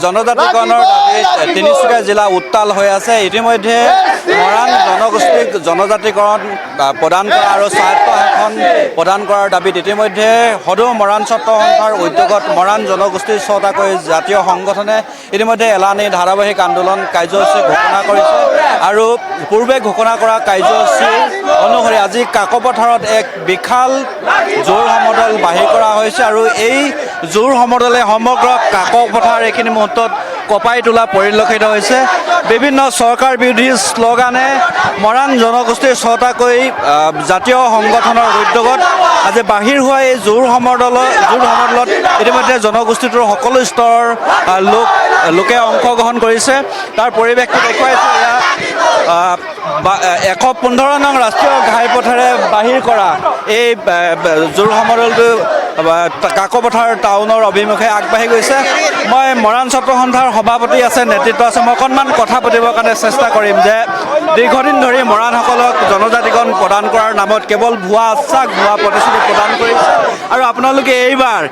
জনজাতিকৰণৰ দাবীত তিনিচুকীয়া জিলা উত্তাল হৈ আছে। ইতিমধ্যে মৰাণ জনগোষ্ঠীক জনজাতিকৰণ প্ৰদান কৰা আৰু স্বায়ত্ব শাসন প্ৰদান কৰাৰ দাবীত ইতিমধ্যে সদৌ মৰাণ ছাত্ৰ সন্থাৰ উদ্যোগত মৰাণ জনগোষ্ঠীৰ 6টাকৈ জাতীয় সংগঠনে ইতিমধ্যে এলানি ধাৰাবাহিক আন্দোলন কাৰ্যসূচী ঘোষণা কৰিছে আৰু পূৰ্বে ঘোষণা কৰা কাৰ্যসূচী অনুসৰি আজি কাকপথাৰত এক বিশাল জোৰ সমদল বাহিৰ কৰা হৈছে আৰু এই জোৰ সমদলে সমগ্ৰ কাকপথাৰ এইখিনি মুহূৰ্তত কঁপাই তোলা পৰিলক্ষিত হৈছে। বিভিন্ন চৰকাৰ বিৰোধী শ্লোগানে মৰাণ জনগোষ্ঠীৰ 6টাকৈ জাতীয় সংগঠনৰ উদ্যোগত আজি বাহিৰ হোৱা এই জোৰ সমদলত ইতিমধ্যে জনগোষ্ঠীটোৰ সকলো স্তৰৰ লোকে অংশগ্ৰহণ কৰিছে। তাৰ পৰিৱেশটো দেখুৱাইছে এয়া 115 নং ৰাষ্ট্ৰীয় ঘাইপথেৰে বাহিৰ কৰা এই জোৰ সমদলটো কাকপথাৰ টাউনৰ অভিমুখে আগবাঢ়ি গৈছে। মই মৰাণ ছাত্ৰ সন্থাৰ সভাপতি আছে, নেতৃত্ব আছে, মই অকণমান কথা পাতিবৰ কাৰণে চেষ্টা কৰিম যে দীৰ্ঘদিন ধৰি মৰাণসকলক জনজাতিকৰণ প্ৰদান কৰাৰ নামত কেৱল ভুৱা আশ্বাস ভুৱা প্ৰতিশ্ৰুতি প্ৰদান কৰিছে আৰু আপোনালোকে এইবাৰ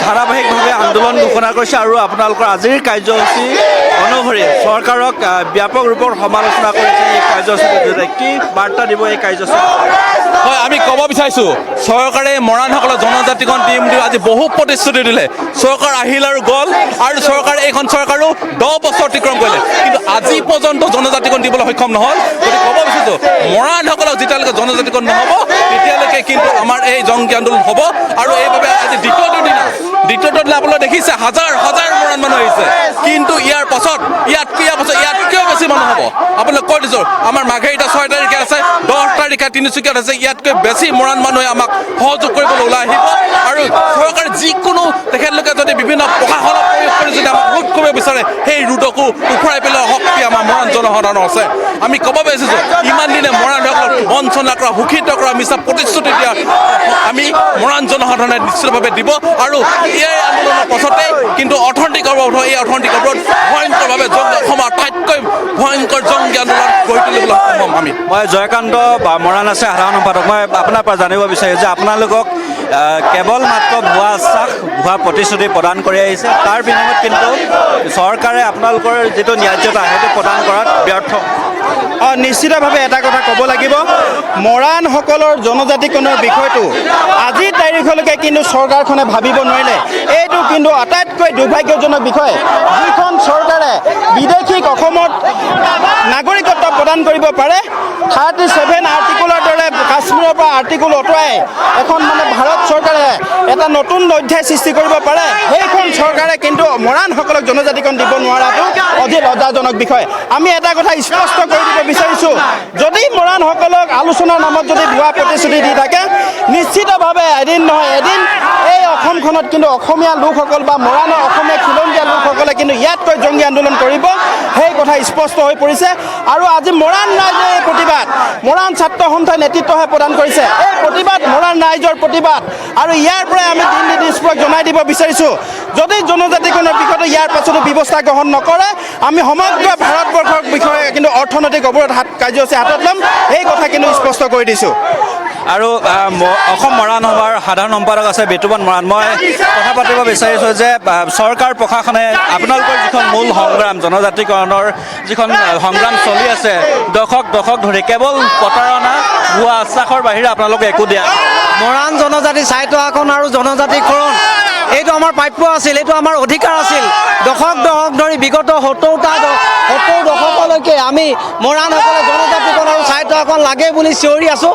ধাৰাবাহিকভাৱে আন্দোলন ঘোষণা কৰিছে আৰু আপোনালোকৰ আজিৰ কাৰ্যসূচী অনুসৰি চৰকাৰক ব্যাপক ৰূপত সমালোচনা কৰিছে। এই কাৰ্যসূচীৰ জৰিয়তে কি বাৰ্তা দিব এই কাৰ্যসূচী? হয়, আমি ক'ব বিচাৰিছোঁ চৰকাৰে মৰাণসকলক জনজাতিকৰণ দিম বুলি আজি বহু প্ৰতিশ্ৰুতি দিলে। চৰকাৰ আহিল আৰু গ'ল আৰু চৰকাৰে এইখন চৰকাৰো 10 বছৰ অতিক্ৰম কৰিলে, কিন্তু আজি পৰ্যন্ত জনজাতিকৰণ দিবলৈ সক্ষম নহ'ল। গতিকে ক'ব বিচাৰিছোঁ মৰাণসকলক যেতিয়ালৈকে জনজাতিকৰণ নহ'ব তেতিয়ালৈকে কিন্তু আমাৰ এই জংগী আন্দোলন হ'ব আৰু এইবাবে আজি দ্বিতীয়টো দিনা আপোনালোকে দেখিছে হাজাৰ হাজাৰ মৰাণ মানুহ আহিছে, কিন্তু ইয়াৰ পাছত ইয়াতকৈ বেছি মানুহ হ'ব। আপোনালোক কৈ দিছোঁ আমাৰ মাঘেৰিটা 6 তাৰিখে আছে, 10 তাৰিখে তিনিচুকীয়াত আছে, ইয়াতকৈ বেছি মৰাণ মানুহে আমাক সহযোগ কৰিবলৈ ওলাই আহিব আৰু চৰকাৰে যিকোনো তেখেতলোকে যদি বিভিন্ন প্ৰশাসনক প্ৰয়োগ কৰি যদি আমাক ৰোধ কৰিব বিচাৰে সেই ৰোধকো উফৰাই পেলোৱা শক্তি আমাৰ মৰাণ জনসাধাৰণৰ আছে। আমি ক'ব বিচাৰিছোঁ ইমান দিনে মৰাণসকলক বঞ্চনা কৰা শোষিত কৰা মিছা প্ৰতিশ্ৰুতি দিয়া আমি মৰাণ জনসাধাৰণে নিশ্চিতভাৱে দিব আৰু এই আন্দোলনৰ পাছতে কিন্তু অৰ্থনৈতিক অৱৰোধ এই অৰ্থনৈতিক অৱৰোধ ভয়ংকৰভাৱে অসমৰ আটাইতকৈ ভয়ংকৰ জংগী আন্দোলন গঢ়ি তুলিবলৈ সক্ষম আমি। মই জয়কান্ত মৰাণ আছে সাধাৰণ সম্পাদক। মই আপোনাৰ পৰা জানিব বিচাৰিছোঁ যে আপোনালোকক কেৱল মাত্ৰ ভুৱা আশ্বাস ভুৱা প্ৰতিশ্ৰুতি প্ৰদান কৰি আহিছে, তাৰ বিনিময়ত কিন্তু চৰকাৰে আপোনালোকৰ যিটো ন্যায্যতা সেইটো প্ৰদান কৰাত ব্যৰ্থ। নিশ্চিতভাৱে এটা কথা ক'ব লাগিব, মৰাণসকলৰ জনজাতিকৰণৰ বিষয়টো আজিৰ তাৰিখলৈকে কিন্তু চৰকাৰখনে ভাবিব নোৱাৰিলে। এইটো কিন্তু আটাইতকৈ দুৰ্ভাগ্যজনক বিষয়, যিখন চৰকাৰে বিদেশীক অসমত নাগৰিকত্ব প্ৰদান কৰিব পাৰে। 37 আৰ্টিকুলৰ দৰে কাশ্মীৰৰ পৰা আৰ্টিকুল আঁতৰাই এখন ভাৰত চৰকাৰে এটা নতুন অধ্যায় সৃষ্টি কৰিব পাৰে, সেইখন চৰকাৰে কিন্তু মৰাণসকলক জনজাতিকৰণ দিব নোৱাৰাটো অধিক লজ্জাজনক বিষয়। আমি এটা কথা স্পষ্ট কৰি দিব বিচাৰিছোঁ, যদি মৰাণসকলক আলোচনাৰ নামত যদি ভুৱা প্ৰতিশ্ৰুতি দি থাকে নিশ্চিতভাৱে এদিন নহয় এদিন এই অসমখনত কিন্তু অসমীয়া লোকসকল বা মৰাণৰ অসমীয়া খিলঞ্জীয়া লোকসকলে কিন্তু ইয়াতকৈ জংগী আন্দোলন কৰিব। সেই কথা স্পষ্ট হৈ পৰিছে আৰু আজি মৰাণ ৰাইজে এই প্ৰতিবাদ মৰাণ ছাত্ৰ সন্থাই নেতৃত্বহে প্ৰদান কৰিছে এই প্ৰতিবাদ মৰাণ ৰাইজৰ প্ৰতিবাদ আৰু ইয়াৰ পৰাই আমি দিল্লী দিছপুৰক জনাই দিব বিচাৰিছোঁ যদি জনজাতিকৰণৰ বিষয়টো ইয়াৰ পাছতো ব্যৱস্থা গ্ৰহণ নকৰে আমি সমগ্ৰ ভাৰতবৰ্ষৰ বিষয়ে কিন্তু অৰ্থনৈতিক অৱৰোধ কাৰ্যসূচী হাতত ল'ম এই কথা কিন্তু স্পষ্ট কৰি দিছোঁ আৰু অসম মৰাণ সভাৰ সাধাৰণ সম্পাদক আছে বিতুপন মৰাণ মই কথা পাতিব বিচাৰিছোঁ যে চৰকাৰ প্ৰশাসনে আপোনালোকৰ যিখন মূল সংগ্ৰাম জনজাতিকৰণৰ যিখন সংগ্ৰাম চলি আছে দশক ধৰি কেৱল প্ৰতাৰণা ভুৱা আশ্বাসৰ বাহিৰে আপোনালোকে একো দিয়া মৰাণ জনজাতি স্বায়ত্তশাসন আৰু জনজাতিকৰণ এইটো আমাৰ প্ৰাপ্য আছিল এইটো আমাৰ অধিকাৰ আছিল দশক ধৰি বিগত 70 দশকলৈকে আমি মৰাণসকলে জনজাতিকৰণ আৰু স্বায়ত্তশাসন লাগে বুলি চিঞৰি আছোঁ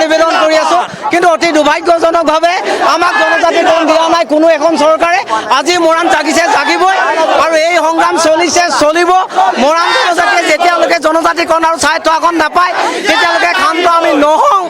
নিবেদন কৰি আছোঁ কিন্তু অতি দুৰ্ভাগ্যজনকভাৱে আমাক জনজাতিকৰণ দিয়া নাই কোনো এখন চৰকাৰে আজি মৰাণ জাগিবই আৰু এই সংগ্ৰাম চলিব মৰাণ জনজাতিয়ে যেতিয়ালৈকে জনজাতিকৰণ আৰু স্বায়ত্তশাসন নাপায় তেতিয়ালৈকে ক্ষান্ত আমি নহওঁ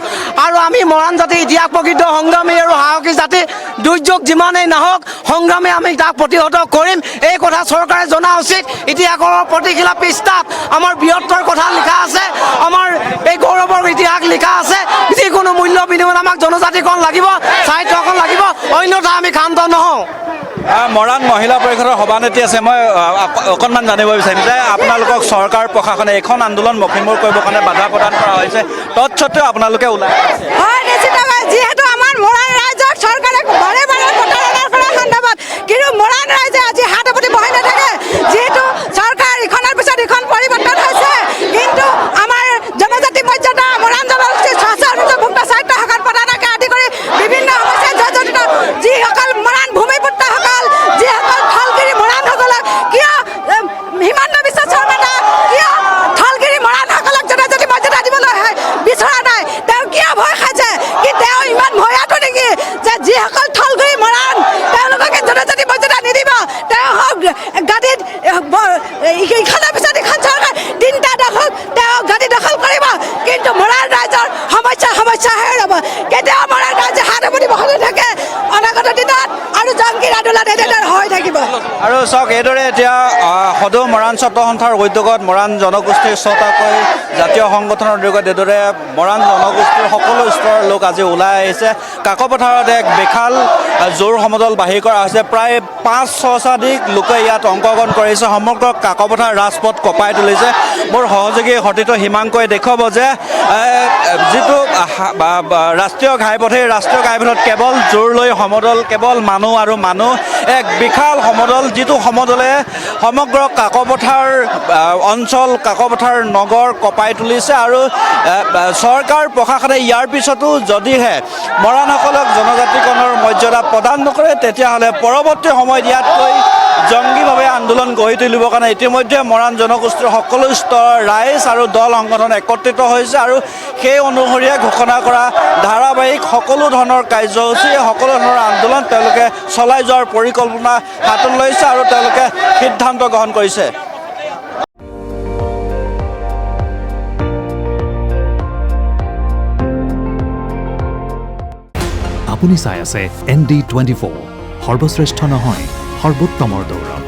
আৰু আমি মৰাণ জাতি ইতিহাস প্ৰকৃত সংগ্ৰামী আৰু সাহসী জাতি দুৰ্যোগ যিমানেই নাহক সংগ্ৰামে আমি তাক প্ৰতিহত কৰিম এই কথা চৰকাৰে জনা উচিত ইতিহাসৰ প্ৰতিখিলা পৃষ্ঠাত আমাৰ বীৰত্বৰ কথা লিখা আছে আমাৰ এই গৌৰৱৰ ইতিহাস লিখা আছে যিকোনো মূল্য বিনিময়ত আমাক জনজাতিকৰণ লাগিব স্বায়ত্তশাসন লাগিব অন্যথা আমি ক্ষান্ত নহওঁ মৰাণ মহিলা পৰিষদৰ সভানেত্ৰী আছে মই অকণমান জানিব বিচাৰিম যে আপোনালোকক চৰকাৰ প্ৰশাসনে এখন আন্দোলন মষিমূৰ কৰিবৰ কাৰণে বাধা প্ৰদান কৰা হৈছে তৎসত্ত্বেও আপোনালোকে ওলাই আহিছে হয় নিশ্চিতভাৱে যিহেতু আমাৰ মৰাণ ৰাইজক চৰকাৰে বাৰে প্ৰতাৰণাৰ পৰা খণ্ডাবত কিন্তু মৰাণ ৰাইজে আজি হাত পাতি বহি নাথাকে যিহেতু চৰকাৰ ইখনৰ পিছত ইখন পৰিৱৰ্তন হৈছে কিন্তু আমাৰ জনজাতি মৰ্যাদা মৰাণ জনগোষ্ঠীৰ স্বাস্থ্যভুক্ত স্বায়ত্তশাসন প্ৰদানকে আদি কৰি বিভিন্ন সমস্যাত জৰ্জৰিত যিসকল মৰাণ ভূমিপুত্ৰসকল যিসকল থলগিৰি মৰাণসকলক কিয় হিমন্ত বিশ্ব শৰ্মা কিয় থলগিৰি মৰাণসকলক জনজাতি মৰ্যাদা দিবলৈ বিচৰা নাই তেওঁ কিয় ভয় খাইছে কি তেওঁ ইমান ভয়াটো নেকি যে যিসকল থলগিৰি মৰাণ তেওঁলোককে জনজাতি মৰ্যাদা নিদিব তেওঁ গাদীত ইখনৰ পিছত ইখন চৰকাৰ 3টা দশক তেওঁ গাদী দখল কৰিব কিন্তু মৰাণ ৰাইজৰ সমস্যাহে ৰ'ব কেতিয়াও মৰাণ ৰাইজে হাত পাতি বহি নাথাকে অনাগত দিনত আৰু জংগীৰ আন্দোলন এনেদৰে হৈ থাকিব আৰু চাওক এইদৰে এতিয়া সদৌ মৰাণ ছাত্ৰ সন্থাৰ উদ্যোগত মৰাণ জনগোষ্ঠীৰ 6টাকৈ জাতীয় সংগঠনৰ উদ্যোগত এইদৰে মৰাণ জনগোষ্ঠীৰ সকলো স্তৰৰ লোক আজি ওলাই আহিছে কাকপথাৰত এক বিশাল জোৰ সমদল বাহিৰ কৰা হৈছে প্ৰায় 5-6শতাধিক লোকে ইয়াত অংশগ্ৰহণ কৰিছে সমগ্ৰ কাকপথাৰ ৰাজপথ কঁপাই তুলিছে মোৰ সহযোগী সতীৰ্থ হিমাংকই দেখুৱাব যে যিটো ৰাষ্ট্ৰীয় ঘাইপথত কেৱল জোৰ লৈ সমদল কেৱল মানুহ আৰু মানুহ এক বিশাল সমদল যিটো সমদলে সমগ্ৰ কাকপথাৰ অঞ্চল কাকপথাৰ নগৰ কঁপাই তুলিছে আৰু চৰকাৰ প্ৰশাসনে ইয়াৰ পিছতো যদিহে মৰাণসকলক জনজাতিকৰণৰ মৰ্যাদা প্ৰদান নকৰে তেতিয়াহ'লে পৰৱৰ্তী সময়ত ইয়াতকৈ জংগীভাৱে আন্দোলন গঢ়ি তুলিবৰ কাৰণে ইতিমধ্যে মৰাণ জনগোষ্ঠীৰ সকলো স্তৰৰ ৰাইজ আৰু দল সংগঠন একত্ৰিত হৈছে আৰু সেই অনুসৰিয়ে ঘোষণা কৰা ধাৰাবাহিক সকলো ধৰণৰ কাৰ্যসূচী সকলো ধৰণৰ আন্দোলন তেওঁলোকে চলাই যোৱাৰ পৰিকল্পনা হাতত লৈছে আৰু তেওঁলোকে সিদ্ধান্ত গ্ৰহণ কৰিছে আপুনি চাই আছে ND24 সৰ্বশ্ৰেষ্ঠ নহয় সৰ্বোত্তমৰ দৌৰত